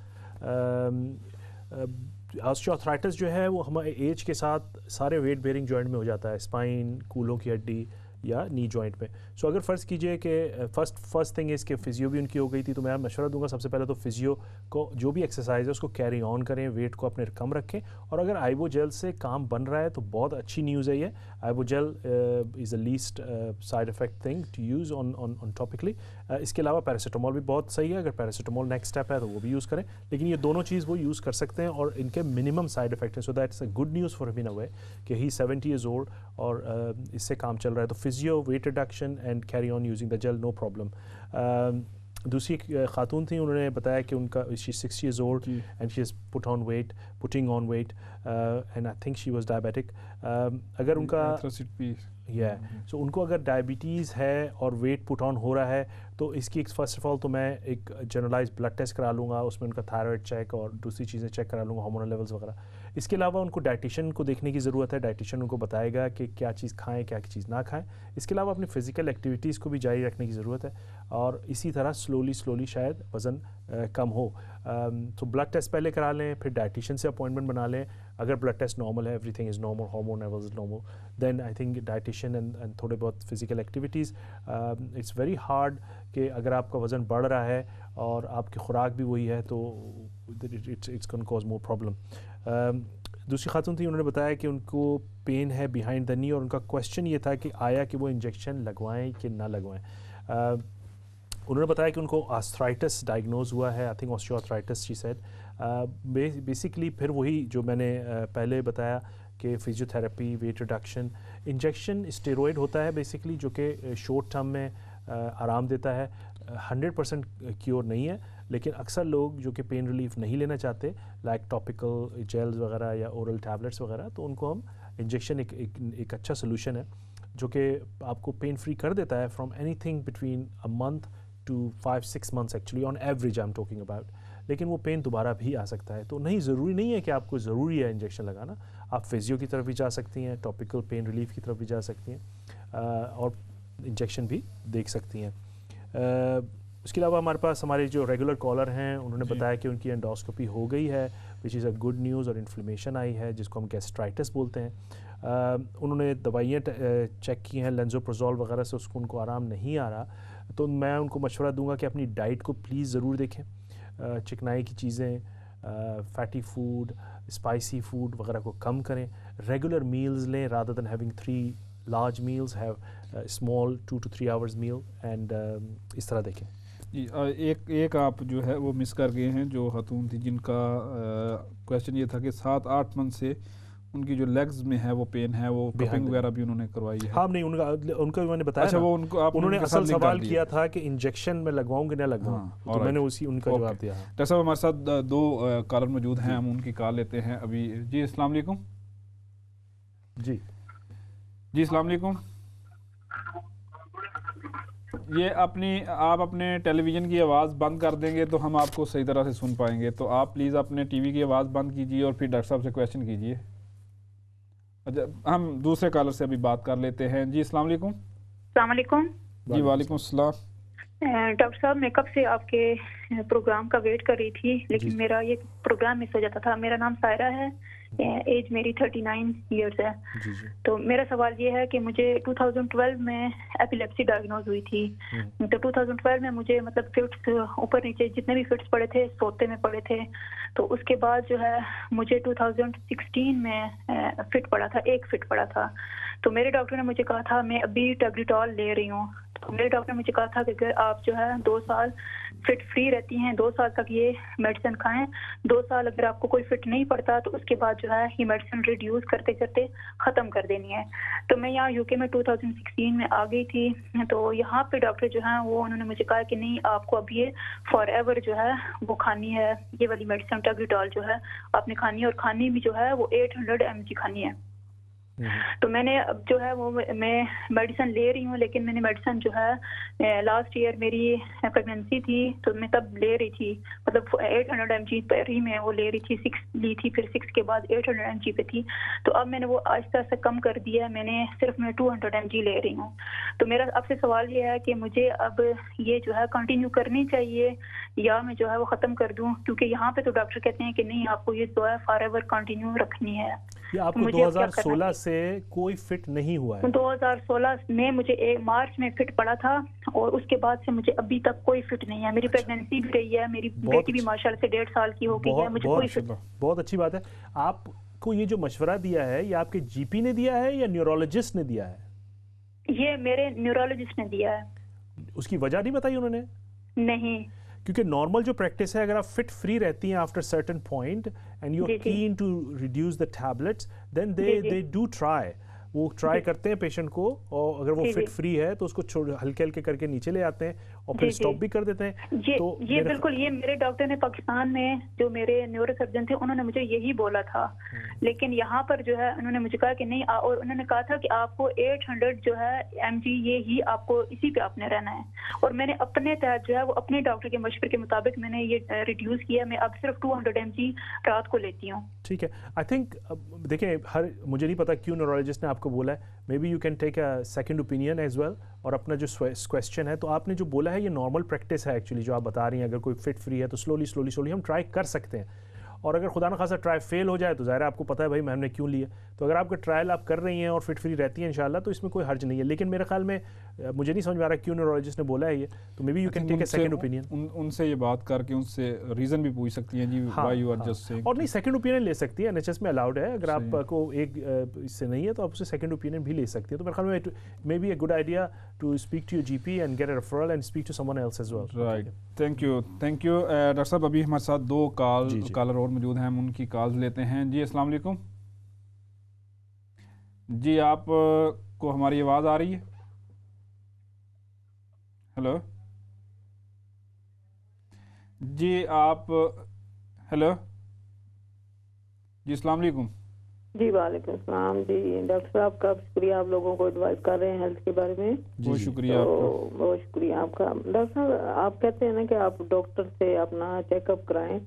Osteoarthritis جو ہے وہ ہمارے ایج کے ساتھ سارے ویٹ بیئرنگ جوائنٹ میں ہو جاتا ہے, اسپائن, کولوں کی ہڈی یا نی جوائنٹ میں. سو اگر فرض کیجئے کہ فرسٹ تھنگ اس کے فزیو بھی ان کی ہو گئی تھی, تو میں مشورہ دوں گا سب سے پہلے تو فزیو کو جو بھی ایکسرسائز ہے اس کو کیری آن کریں, ویٹ کو اپنے کم رکھیں. اور اگر آئیبو جیل سے کام بن رہا ہے تو بہت اچھی نیوز ہے یہ. Ibugel is a least side effect thing to use on topically. اس کے علاوہ پیراسیٹامول بھی بہت صحیح ہے, اگر پیراسیٹامول نیکسٹ اسٹیپ ہے تو وہ بھی یوز کریں, لیکن یہ دونوں چیز وہ یوز کر سکتے ہیں اور ان کے منیمم سائڈ افیکٹ ہیں. So that's a good news for ہم ان اے وے کہ ہی 70 ایئرز اولڈ اور اس سے کام چل رہا ہے. تو physio, weight reduction and carry on using the gel, no problem. دوسری خاتون تھیں, انہوں نے بتایا کہ ان کا she 60 years old and she is putting on weight and I think she was diabetic. اگر ان کا سو ان کو اگر ڈائبٹیز ہے اور ویٹ پٹ آن ہو رہا ہے تو اس کی فرسٹ آف آل تو میں ایک جنرلائز بلڈ ٹیسٹ کرا لوں گا, اس میں ان کا تھائرائڈ چیک اور دوسری چیزیں چیک کرا لوں گا, ہارمونل لیولز وغیرہ. اس کے علاوہ ان کو ڈائٹیشین کو دیکھنے کی ضرورت ہے. ڈائٹیشین ان کو بتائے گا کہ کیا چیز کھائیں, کیا چیز نہ کھائیں. اس کے علاوہ اپنی فزیکل ایکٹیویٹیز کو بھی جاری رکھنے کی ضرورت ہے, اور اسی طرح سلولی شاید وزن کم ہو. تو بلڈ ٹیسٹ پہلے کرا لیں, پھر ڈائٹیشین سے اپوائنٹمنٹ بنا لیں. اگر بلڈ ٹیسٹ نارمل ہے, everything is normal, hormone levels is normal, then I think dietitian and تھوڑے بہت physical activities. It's very hard کہ اگر آپ کا وزن بڑھ رہا ہے اور آپ کی خوراک بھی وہی ہے تو it's can cause more problem. دوسری خاتون تھی, انہوں نے بتایا کہ ان کو پین ہے بیہائنڈ دا نی, اور ان کا کویشچن یہ تھا کہ آیا کہ وہ انجیکشن لگوائیں کہ نہ لگوائیں. انہوں نے بتایا کہ ان کو آرتھرائٹس ڈائگنوز ہوا ہے, I think osteoarthritis she said. Basically پھر وہی جو میں نے پہلے بتایا کہ physiotherapy, weight reduction, injection steroid ہوتا ہے بیسکلی, جو کہ شارٹ ٹرم میں آرام دیتا ہے. 100% کیور نہیں ہے, لیکن اکثر لوگ جو کہ پین ریلیف نہیں لینا چاہتے, لائک ٹاپیکل جیلز وغیرہ یا اورل ٹیبلٹس وغیرہ, تو ان کو ہم انجیکشن ایک اچھا سلوشن ہے جو کہ آپ کو پین فری کر دیتا ہے from anything between a month to 5-6 months actually on average I am talking about. لیکن وہ پین دوبارہ بھی آ سکتا ہے, تو نہیں ضروری نہیں ہے کہ آپ کو ضروری ہے انجیکشن لگانا. آپ فزیو کی طرف بھی جا سکتی ہیں, ٹاپیکل پین ریلیف کی طرف بھی جا سکتی ہیں, اور انجیکشن بھی دیکھ سکتی ہیں. اس کے علاوہ ہمارے پاس ہمارے جو ریگولر کالر ہیں, انہوں نے بتایا کہ ان کی انڈوسکوپی ہو گئی ہے, وچ از اے گڈ نیوز, اور انفلیمیشن آئی ہے جس کو ہم گیسٹرائٹس بولتے ہیں. انہوں نے دوائیاں چیک کی ہیں لینزوپرازول وغیرہ سے, اس کو ان کو آرام نہیں آ رہا. تو میں ان کو مشورہ دوں گا کہ اپنی ڈائٹ کو پلیز ضرور دیکھیں. چکنائی کی چیزیں, فیٹی فوڈ, اسپائسی فوڈ وغیرہ کو کم کریں. ریگولر میلز لیں rather than having 3 large meals, have small 2 to 3 hours meal, and اس طرح دیکھیں. ایک آپ جو ہے وہ مس کر گئے ہیں, جو خاتون تھی جن کا کویشچن یہ تھا کہ 7-8 منتھ سے ان کی جو لیگز میں ہے وہ پین ہے, وہ کپنگ وغیرہ بھی انہوں نے کروائی ہے. ہاں نہیں, ان کا میں نے بتایا. اچھا, وہ انہوں نے اصل سوال کیا تھا کہ انجیکشن میں لگواؤں کہ نہ لگواؤں, تو میں نے اسی ان کا جواب دیا. ڈاکٹر صاحب ہمارے ساتھ 2 کالر موجود ہیں, ہم ان کی کال لیتے ہیں ابھی. جی السلام علیکم. جی السلام علیکم. یہ آپ اپنے ٹیلی ویژن کی آواز بند کر دیں گے تو ہم آپ کو صحیح طرح سے سن پائیں گے. تو آپ پلیز اپنے ٹی وی کی آواز بند کیجیے اور پھر ڈاکٹر صاحب سے کویشچن کیجیے. ہم دوسرے کالر سے ابھی بات کر لیتے ہیں. جی السلام علیکم. السلام علیکم. جی وعلیکم السلام. ڈاکٹر صاحب میں کب سے آپ کے پروگرام کا ویٹ کر رہی تھی لیکن میرا یہ پروگرام مس ہو جاتا تھا. میرا نام سائرہ ہے, ایج میری 39 ایئرس ہے. تو میرا سوال یہ ہے کہ مجھے 2012 میں ایپیلیپسی ڈائگنوز ہوئی تھی. تو 2012 میں مجھے مطلب فٹس اوپر نیچے جتنے بھی فٹس پڑے تھے سوتے میں پڑے تھے. تو اس کے بعد جو ہے مجھے 2016 میں فٹ پڑا تھا, ایک فٹ پڑا تھا. تو میرے ڈاکٹر نے مجھے کہا تھا, میں ابھی ٹیبلیٹول لے رہی ہوں, تو میرے ڈاکٹر نے مجھے کہا تھا کہ اگر آپ جو ہے 2 سال فٹ فری رہتی ہیں, 2 سال تک یہ میڈیسن کھائیں, 2 سال اگر آپ کو کوئی فٹ نہیں پڑتا تو اس کے بعد جو ہے یہ میڈیسن ریڈیوس کرتے کرتے ختم کر دینی ہے. تو میں یہاں یو کے میں 2016 میں آ گئی تھی. تو یہاں پہ ڈاکٹر جو ہیں وہ انہوں نے مجھے کہا کہ نہیں آپ کو اب یہ فار ایور جو ہے وہ کھانی ہے, یہ والی میڈیسن ٹیبلیٹول جو ہے آپ نے کھانی ہے, اور کھانی بھی جو ہے وہ 800 mg کھانی ہے. تو میں نے اب جو ہے وہ میں میڈیسن لے رہی ہوں, لیکن میں نے میڈیسن جو ہے لاسٹ ایئر میری پریگنینسی تھی تو میں تب لے رہی تھی, مطلب 800 mg پر ہی میں وہ لے رہی تھی. 6 لی تھی, پھر 6 کے بعد 800 mg پہ تھی. تو اب میں نے وہ آہستہ آہستہ کم کر دیا ہے, میں نے صرف میں 200 mg لے رہی ہوں. تو میرا اب سے سوال یہ ہے کہ مجھے اب یہ جو ہے کنٹینیو کرنی چاہیے یا میں جو ہے وہ ختم کر دوں, کیونکہ یہاں پہ تو ڈاکٹر کہتے ہیں کہ نہیں آپ کو یہ جو ہے فار ایور کنٹینیو رکھنی ہے. یہ آپ کو 2016 سے کوئی فٹ نہیں ہوا ہے؟ 2016 میں مجھے مارچ میں فٹ پڑا تھا اور اس کے بعد سے مجھے ابھی تک کوئی فٹ نہیں ہے. میری پریگنینسی بھی رہی ہے, میری بیٹی بھی ماشاءاللہ سے 1.5 سال کی ہو گئی ہے, مجھے کوئی فٹ. بہت اچھی بات ہے. آپ کو یہ جو مشورہ دیا ہے یہ آپ کے جی پی نے دیا ہے یا نیورولوجسٹ نے دیا ہے؟ یہ میرے نیورولوجسٹ نے دیا ہے. اس کی وجہ نہیں بتائی انہوں نے؟ نہیں, کیونکہ نارمل جو پریکٹس ہے اگر آپ فٹ فری رہتی ہیں after certain point and you are can to reduce the tablets then they do try, وہ ٹرائی کرتے ہیں پیشنٹ کو, اور اگر وہ فٹ فری ہے تو اس کو ہلکے ہلکے کر کے نیچے لے آتے ہیں اور پھر اسٹاپ بھی کر دیتے ہیں. تو یہ بالکل یہ میرے ڈاکٹر نے پاکستان میں جو میرے نیورو سرجن تھے انہوں نے مجھے یہی بولا تھا, لیکن یہاں پر جو ہے انہوں نے مجھے کہا کہ نہیں, اور انہوں نے کہا تھا کہ آپ کو 800 جو ہے mg یہ ہی آپ کو اسی پہ آپ نے رہنا ہے. اور میں نے اپنے تحت جو ہے وہ اپنے ڈاکٹر کے مشورے کے مطابق میں نے یہ ریڈیوس کیا, میں اب صرف 200 mg رات کو لیتی ہوں. ٹھیک ہے. آئی تھنک دیکھیں مجھے نہیں پتا کیوں نیورولوجسٹ نے آپ کو بولا ہے, maybe you can take a second opinion as well. اور اپنا جو کویشچن ہے تو آپ نے جو بولا ہے یہ نارمل پریکٹس ہے ایکچولی جو آپ بتا رہی ہیں. اگر کوئی فٹ فری ہے تو سلولی ہم ٹرائی کر سکتے ہیں, اور اگر خدا نخواستہ ٹرائی فیل ہو جائے تو ظاہر ہے آپ کو پتہ ہے بھائی ہم نے کیوں لیا. تو اگر آپ کا ٹرائل آپ کر رہی ہیں اور فٹ فری رہتی ہیں انشاءاللہ تو اس میں کوئی حرج نہیں ہے. لیکن میرے خیال میں مجھے نہیں سمجھ میں آ رہا کیوں نیورولوجسٹ نے بولا ہے یہ, تو maybe you can take a second opinion. ان سے یہ بات کر کے ان سے ریزن بھی پوچھ سکتی ہیں جی why you are just seeing, اور نہیں سیکنڈ اوپینین لے سکتی ہیں, NHS میں الاؤڈ ہے. اگر آپ کو ایک اس سے نہیں ہے تو آپ اسے سیکنڈ اوپینین بھی لے سکتی ہیں. تو میرے خیال میں maybe a good idea to speak to your G P and get a referral and speak to someone else as well. Right, thank you. Doctor صاحب ابھی ہمارے ساتھ 2 کالر اور موجود ہیں, ہم ان کی کالز لیتے ہیں. جی السلام علیکم. جی آپ کو ہماری آواز آ رہی ہے؟ ہیلو جی آپ, ہیلو جی السلام علیکم. جی وعلیکم السلام. جی ڈاکٹر صاحب کا شکریہ, آپ لوگوں کو ایڈوائز کر رہے ہیں ہیلتھ کے بارے میں. بہت شکریہ آپ کا. بہت شکریہ آپ کا. ڈاکٹر صاحب آپ کہتے ہیں نا کہ آپ ڈاکٹر سے اپنا چیک اپ کرائیں,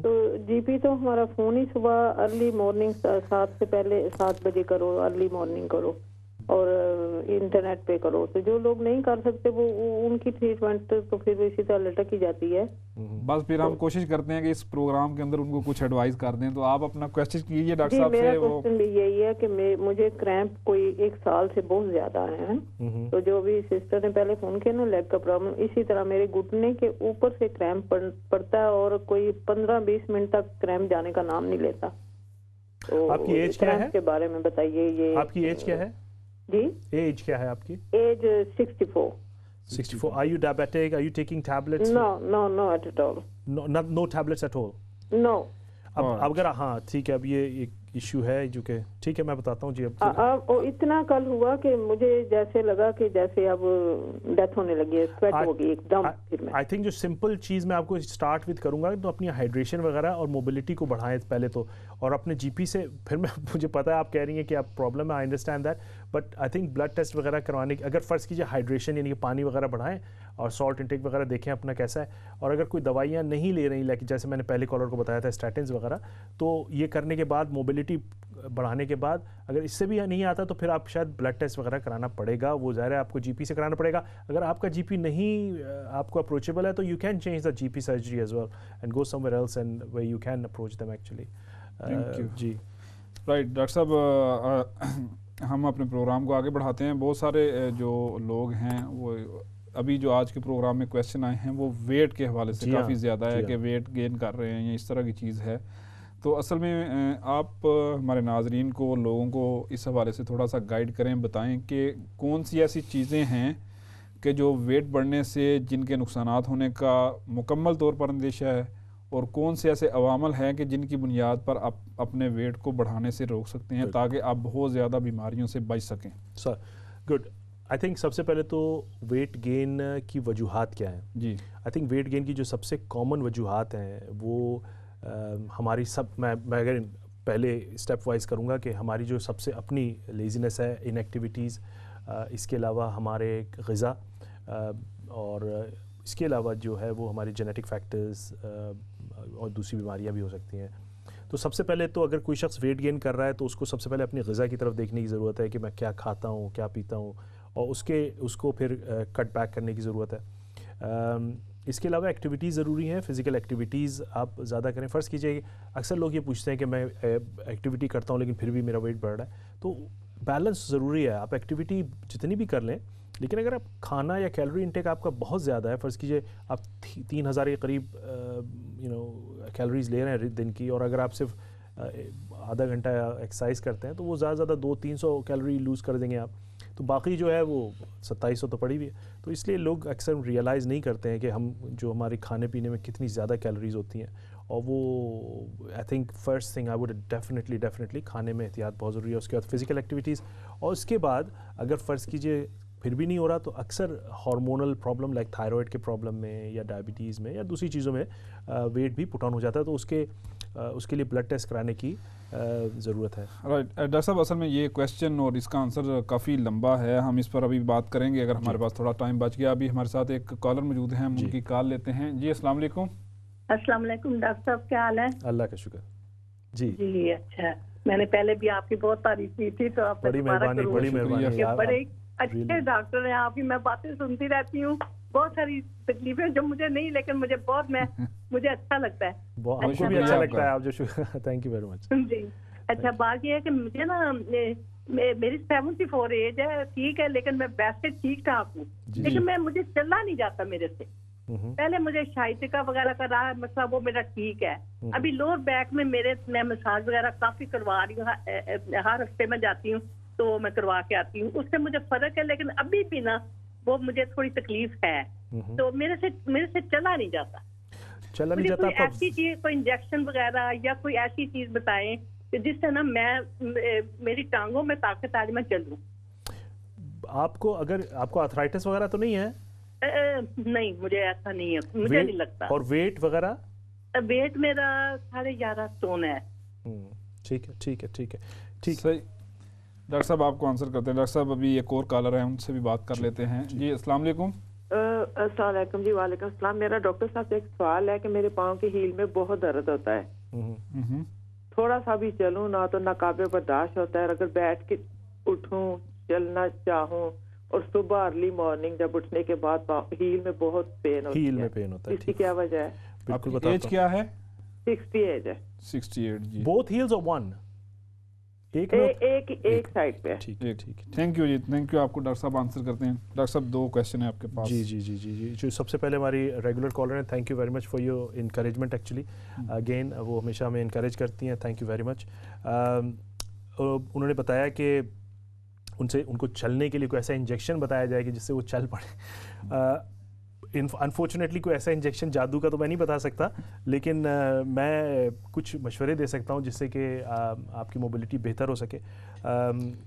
تو جی پی تو ہمارا فون ہی صبح ارلی مارننگ 7 سے پہلے 7 بجے کرو, ارلی مارننگ کرو, اور انٹرنیٹ پہ کرو. تو جو لوگ نہیں کر سکتے وہ ان کی ٹریٹمنٹ تو پھر اسی طرح لٹک ہی جاتی ہے. بس پھر ہم کوشش کرتے ہیں کہ اس پروگرام کے اندر ان کو کچھ ایڈوائز کر دیں. تو آپ اپنا کوشچن کیجیے ڈاکٹر صاحب سے. میرا کوشچن بھی یہی ہے کہ مجھے کریمپ کوئی 1 سال سے بہت زیادہ ہیں. تو جو بھی سسٹر نے پہلے فون کیا نا لیگ کا پرابلم, اسی طرح میرے گھٹنے کے اوپر سے کریمپ پڑتا ہے اور کوئی 15-20 منٹ تک کریمپ جانے کا نام نہیں لیتا. تو آپ کی ایج کیا ہے؟ کے بارے میں بتائیے. یہ آپ کی ایج کیا ہے؟ جی ایج کیا ہے آپ کی؟ Age 64. 64. Are you diabetic? Are you taking tablets? No, at all. No tablets at all? No. اب اگر ہاں ٹھیک ہے, اب ایشو ہے جو کہ ٹھیک ہے میں بتاتا ہوں جی. اب اتنا کل ہوا کہ مجھے جیسے لگا کہ جیسے اب ڈیتھ ہونے لگی ہے, سویٹ ہو گئی ایک دم. پھر میں آئی تھنک جو سمپل چیز میں آپ کو اسٹارٹ وتھ کروں گا تو اپنی ہائیڈریشن وغیرہ اور موبلٹی کو بڑھائیں پہلے تو, اور اپنے جی پی سے پھر مجھے پتا ہے آپ کہہ رہی ہیں کہ آپ پرابلم ہے, I understand that, but I think blood test وغیرہ کروانے اگر فرض کیجیے ہائیڈریشن یعنی کہ پانی وغیرہ بڑھائیں اور سالٹ انٹیک وغیرہ دیکھیں اپنا کیسا ہے, اور اگر کوئی دوائیاں نہیں لے رہی لیکن جیسے میں نے پہلے کالر کو بتایا تھا اسٹیٹنز وغیرہ, تو یہ کرنے کے بعد موبلٹی بڑھانے کے بعد اگر اس سے بھی نہیں آتا تو پھر آپ شاید بلڈ ٹیسٹ وغیرہ کرانا پڑے گا, وہ ظاہر ہے آپ کو جی پی سے کرانا پڑے گا. اگر آپ کا جی پی نہیں آپ کو اپروچیبل ہے تو you can change the G P surgery as well and go somewhere else and where you can approach them actually. جی رائٹ ڈاکٹر صاحب, ہم اپنے پروگرام کو آگے بڑھاتے ہیں. بہت سارے جو لوگ ہیں وہ ابھی جو آج کے پروگرام میں کویسچن آئے ہیں وہ ویٹ کے حوالے سے کافی زیادہ ہے کہ ویٹ گین کر رہے ہیں یا اس طرح کی چیز ہے. تو اصل میں آپ ہمارے ناظرین کو, لوگوں کو اس حوالے سے تھوڑا سا گائیڈ کریں, بتائیں کہ کون سی ایسی چیزیں ہیں کہ جو ویٹ بڑھنے سے جن کے نقصانات ہونے کا مکمل طور پر اندیشہ ہے, اور کون سے ایسے عوامل ہیں کہ جن کی بنیاد پر آپ اپنے ویٹ کو بڑھانے سے روک سکتے ہیں تاکہ آپ بہت زیادہ بیماریوں سے بچ سکیں. Sir good. آئی تھنک سب سے پہلے تو ویٹ گین کی وجوہات کیا ہیں. جی آئی تھنک ویٹ گین کی جو سب سے کامن وجوہات ہیں وہ ہماری میں اگر پہلے اسٹیپ وائز کروں گا کہ ہماری جو سب سے اپنی لیزینس ہے, ان ایکٹیویٹیز, اس کے علاوہ ہمارے غذا, اور اس کے علاوہ جو ہے وہ ہماری جینیٹک فیکٹرز اور دوسری بیماریاں بھی ہو سکتی ہیں. تو سب سے پہلے تو اگر کوئی شخص ویٹ گین کر رہا ہے تو اس کو سب سے پہلے اپنی غذا کی طرف دیکھنے کی ضرورت ہے کہ میں کیا کھاتا ہوں, کیا پیتا ہوں, اور اس کو پھر کٹ بیک کرنے کی ضرورت ہے. اس کے علاوہ ایکٹیویٹیز ضروری ہیں, فزیکل ایکٹیویٹیز آپ زیادہ کریں. فرض کیجیے اکثر لوگ یہ پوچھتے ہیں کہ میں ایکٹیویٹی کرتا ہوں لیکن پھر بھی میرا ویٹ بڑھ رہا ہے, تو بیلنس ضروری ہے. آپ ایکٹیویٹی جتنی بھی کر لیں, لیکن اگر آپ کھانا یا کیلوری انٹیک آپ کا بہت زیادہ ہے, فرض کیجیے آپ 3000 کے قریب کیلوریز لے رہے ہیں دن کی, اور اگر آپ صرف آدھا گھنٹہ ایکسرسائز کرتے ہیں تو وہ زیادہ زیادہ 200-300 کیلوری لوز کر دیں گے آپ, تو باقی جو ہے وہ 2700 تو پڑی ہوئی ہے. تو اس لیے لوگ اکثر ریئلائز نہیں کرتے ہیں کہ ہم جو ہمارے کھانے پینے میں کتنی زیادہ کیلوریز ہوتی ہیں, اور وہ آئی think first thing I would definitely کھانے میں احتیاط بہت ضروری ہے. اس کے بعد فزیکل ایکٹیویٹیز, اور اس کے بعد اگر فرض کیجیے پھر بھی نہیں ہو رہا تو اکثر ہارمونل پرابلم لائک تھائرائڈ کے پرابلم میں یا ڈائبٹیز میں یا دوسری چیزوں میں ویٹ بھی پٹ آن ہو جاتا ہے, تو اس کے لیے بلڈ ٹیسٹ کرانے کی ضرورت ہے. رائٹ ڈاکٹر صاحب, اصل میں یہ کویسچن اور اس کا آنسر کافی لمبا ہے, ہم اس پر ابھی بات کریں گے اگر ہمارے پاس تھوڑا ٹائم بچ گیا. ابھی ہمارے ساتھ ایک کالر موجود ہیں, ہم ان کی کال لیتے ہیں. جی السلام علیکم. السلام علیکم ڈاکٹر صاحب, کیا حال ہے؟ اللہ کا شکر. جی اچھا, میں نے پہلے بھی آپ کی بہت تعریف کی تھی, تو آپ بڑی مہربانی. بڑے اچھے ڈاکٹر ہیں آپ ہی, میں باتیں سنتی رہتی ہوں, بہت ساری تکلیفیں جو مجھے نہیں لیکن مجھے اچھا لگتا ہے. آپ کو بھی اچھا لگتا ہے, آپ جو تھینک یو ویری مچ. جی اچھا, بات یہ ہے کہ مجھے نا میری 74 ایج ہے, ٹھیک ہے, لیکن میں ویسے ٹھیک ٹھاک ہوں, لیکن مجھے چلنا نہیں جاتا میرے سے. پہلے مجھے شائستہ وغیرہ کا رہا مسئلہ, وہ میرا ٹھیک ہے. ابھی لوور بیک میں میں مساج وغیرہ کافی کروا رہی ہوں, ہر ہفتے میں جاتی ہوں تو میں کروا کے آتی ہوں, اس سے مجھے فرق ہے, لیکن ابھی بھی نا وہ مجھے تھوڑی تکلیف ہے, تو میرے سے چلا نہیں جاتا. کوئی ایسی چیز, کوئی انجیکشن وغیرہ یا کوئی ایسی چیز بتائیں جس سے نا میری ٹانگوں میں طاقت آ جائے, میں چلوں. آپ کو آرتھرائٹس وغیرہ تو نہیں ہے؟ نہیں, مجھے ایسا نہیں ہے, مجھے نہیں لگتا. اور ویٹ وغیرہ؟ ویٹ میرا 11.5 stone ہے. ٹھیک ہے. ڈاکٹر صاحب آپ کو آنسر کرتے ہیں. ڈاکٹر صاحب ابھی ایک اور کالر ہیں, ان سے بھی بات کر لیتے ہیں. جی السلام علیکم. السلام علیکم. جی وعلیکم السلام. میرا ڈاکٹر صاحب سے ایک سوال ہے کہ میرے پاؤں کے ہیل میں بہت درد ہوتا ہے, تھوڑا سا بھی چلوں نا تو ناقابل برداشت ہوتا ہے, اگر بیٹھ کے اٹھوں چلنا چاہوں, اور صبح ارلی مارننگ جب اٹھنے کے بعد ہیل میں بہت پین ہوتا ہے. اس کی کیا وجہ ہے؟ آپ کی ایج کیا ہے؟ 60 ایج ہے. 68. جی بوتھ ہیلز اور ون ایک سائڈ پہ. ٹھیک. Thank you. جی تھینک یو. آپ کو ڈاکٹر صاحب آنسر کرتے ہیں. ڈاکٹر صاحب 2 کویسچن ہیں آپ کے پاس. جی جو سب سے پہلے ہماری ریگولر کالر ہیں, thank you very much for your encouragement. Actually again وہ ہمیشہ ہمیں انکریج کرتی ہیں, تھینک یو ویری مچ. انہوں نے بتایا کہ ان کو چلنے کے لیے کوئی ایسا انجیکشن بتایا جائے کہ جس سے وہ چل پڑے. انفارچونیٹلی کوئی ایسا انجیکشن جادو کا تو میں نہیں بتا سکتا، لیکن میں کچھ مشورے دے سکتا ہوں جس سے کہ آپ کی موبلٹی بہتر ہو سکے.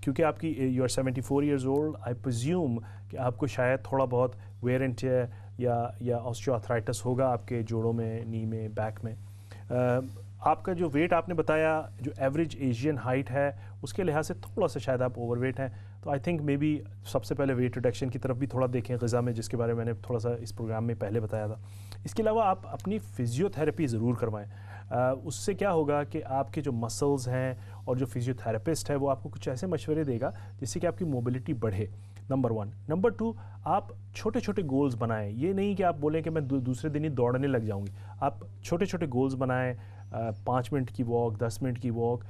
کیونکہ آپ کی you are 74 years old, I presume کہ آپ کو شاید تھوڑا بہت ویئر اینڈ ٹیئر یا آسٹریوآرتھرائٹس ہوگا آپ کے جوڑوں میں، نی میں، بیک میں. آپ کا جو ویٹ آپ نے بتایا جو ایوریج ایشین ہائٹ ہے اس کے لحاظ سے تھوڑا سا شاید آپ اوور ویٹ ہیں، تو آئی تھنک مے بی سب سے پہلے ویٹ ریڈکشن کی طرف بھی تھوڑا دیکھیں غذا میں، جس کے بارے میں نے تھوڑا سا اس پروگرام میں پہلے بتایا تھا. اس کے علاوہ آپ اپنی فزیو تھراپی ضرور کروائیں. اس سے کیا ہوگا کہ آپ کے جو مسلز ہیں اور جو فزیو تھراپسٹ ہے وہ آپ کو کچھ ایسے مشورے دے گا جس سے کہ آپ کی موبلٹی بڑھے. نمبر 1. نمبر 2, آپ چھوٹے چھوٹے گولز بنائیں. یہ نہیں کہ آپ بولیں کہ میں دوسرے دن ہی دوڑنے لگ جاؤں گی. آپ چھوٹے چھوٹے گولز بنائیں، 5 منٹ کی واک، 10 منٹ کی واک.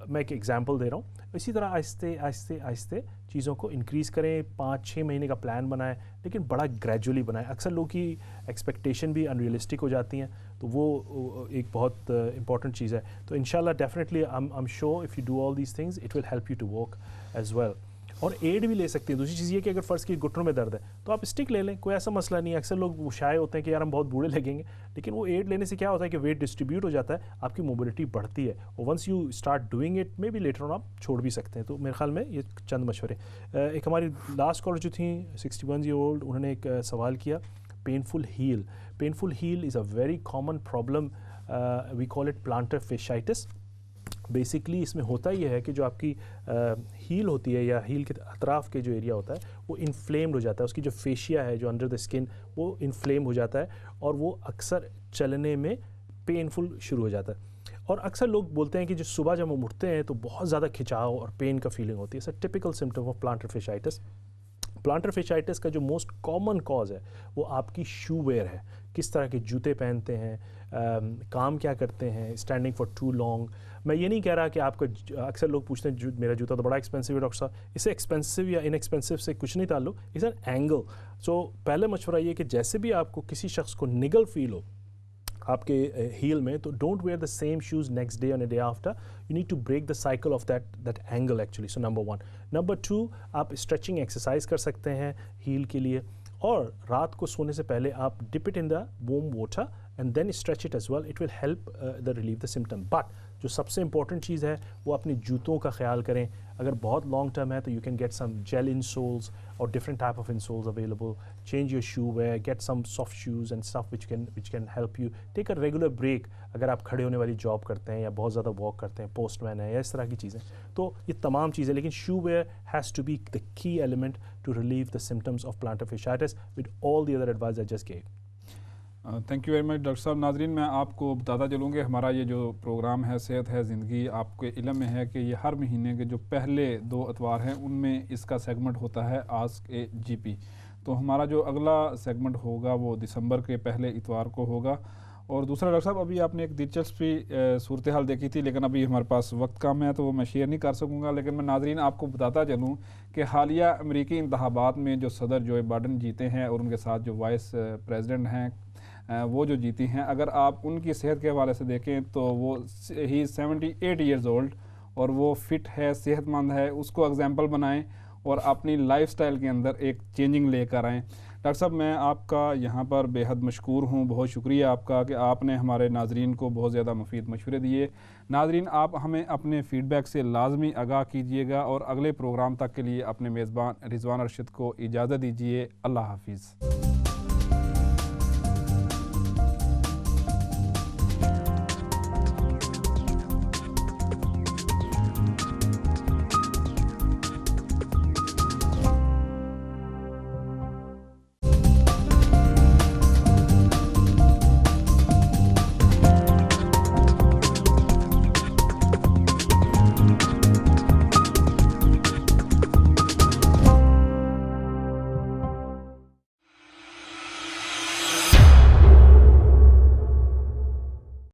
میں ایک ایگزامپل دے رہا ہوں. اسی طرح آہستہ چیزوں کو انکریز کریں. 5-6 مہینے کا پلان بنائیں، لیکن بڑا گریجولی بنائیں. اکثر لوگ کی ایکسپیکٹیشن بھی انریلسٹک ہو جاتی ہیں، تو وہ ایک بہت امپورٹنٹ چیز ہے. تو انشاءاللہ definitely I am sure if you do all these things it will help you to walk as well. اور ایڈ بھی لے سکتے ہیں. دوسری چیز یہ کہ اگر فرض کی گھٹنوں میں درد ہے تو آپ اسٹک لے لیں، کوئی ایسا مسئلہ نہیں ہے. اکثر لوگ شائع ہوتے ہیں کہ یار ہم بہت بوڑھے لگیں گے، لیکن وہ ایڈ لینے سے کیا ہوتا ہے کہ ویٹ ڈسٹریبیوٹ ہو جاتا ہے، آپ کی موبلٹی بڑھتی ہے. اور once you start doing it maybe later on آپ چھوڑ بھی سکتے ہیں. تو میرے خیال میں یہ چند مشورے. ایک ہماری لاسٹ کالر جو تھیں 61 ایئر اولڈ، انہوں نے ایک سوال کیا painful heel. Painful heel is a very common problem, we call it plantar fasciitis. Basically اس میں ہوتا یہ ہے کہ جو آپ کی ہیل ہوتی ہے یا ہیل کے اطراف کے جو ایریا ہوتا ہے وہ انفلیمڈ ہو جاتا ہے. اس کی جو فیشیا ہے جو انڈر دا اسکن وہ انفلیم ہو جاتا ہے اور وہ اکثر چلنے میں پینفل شروع ہو جاتا ہے. اور اکثر لوگ بولتے ہیں کہ جو صبح جب ہم اٹھتے ہیں تو بہت زیادہ کھچاؤ اور پین کا فیلنگ ہوتی ہے. It's a typical symptom of plantar fasciitis. Plantar fasciitis کا جو موسٹ کامن کاز ہے وہ آپ کی شو ویئر ہے. کس طرح کے جوتے پہنتے ہیں، کام کیا کرتے ہیں، اسٹینڈنگ فار ٹو لانگ. میں یہ نہیں کہہ رہا کہ آپ کا اکثر لوگ پوچھتے ہیں میرا جوتا تو بڑا ایکسپینسو ہے ڈاکٹر صاحب. اس سے ایکسپینسو یا ان ایکسپینسو سے کچھ نہیں تعلق، اس این اینگل. سو پہلے مشورہ یہ کہ جیسے بھی آپ کو کسی شخص کو نگل فیل ہو آپ کے ہیل میں، تو don't wear the same shoes next day اور day after. You need to break the cycle of that angle actually. So number 1. Number 2, آپ اسٹریچنگ ایکسرسائز کر سکتے ہیں ہیل کے لیے. اور رات کو سونے سے پہلے آپ dip it in the warm water and then stretch it as well. It will help the relieve the symptom. But جو سب سے امپورٹنٹ چیز ہے وہ اپنے جوتوں کا خیال کریں. اگر بہت لانگ ٹرم ہے تو you can get some gel insoles اور different type of insoles available. Change your shoe wear, get some soft shoes and stuff which can help you. Take a regular break اگر آپ کھڑے ہونے والی job کرتے ہیں یا بہت زیادہ واک کرتے ہیں، پوسٹ مین ہے یا اس طرح کی چیزیں. تو یہ تمام چیزیں، لیکن shoe wear has to be the key element to relieve the symptoms of plantar fasciitis with all the other advice I just gave. Thank you very much doctor صاحب. ناظرین میں آپ کو بتاتا چلوں کہ ہمارا یہ جو پروگرام ہے صحت ہے زندگی، آپ کے علم میں ہے کہ یہ ہر مہینے کے جو پہلے 2 اتوار ہیں ان میں اس کا سیگمنٹ ہوتا ہے آسک اے جی پی. تو ہمارا جو اگلا سیگمنٹ ہوگا وہ دسمبر کے پہلے اتوار کو ہوگا. اور دوسرا ڈاکٹر صاحب ابھی آپ نے ایک دلچسپی صورتحال دیکھی تھی، لیکن ابھی ہمارے پاس وقت کم ہے تو وہ میں شیئر نہیں کر سکوں گا. لیکن میں ناظرین آپ کو بتاتا چلوں کہ حالیہ امریکی انتخابات میں جو صدر جو بائیڈن جیتے ہیں اور ان کے ساتھ جو وائس پریزیڈنٹ ہیں وہ جو جیتی ہیں، اگر آپ ان کی صحت کے حوالے سے دیکھیں تو وہ ہی 78 ایئرز اولڈ اور وہ فٹ ہے، صحت مند ہے. اس کو ایگزامپل بنائیں اور اپنی لائف سٹائل کے اندر ایک چینجنگ لے کر آئیں. ڈاکٹر صاحب میں آپ کا یہاں پر بے حد مشکور ہوں. بہت شکریہ آپ کا کہ آپ نے ہمارے ناظرین کو بہت زیادہ مفید مشورے دیے. ناظرین آپ ہمیں اپنے فیڈ بیک سے لازمی آگاہ کیجیے گا اور اگلے پروگرام تک کے لیے اپنے میزبان رضوان ارشد کو اجازت دیجیے. اللہ حافظ.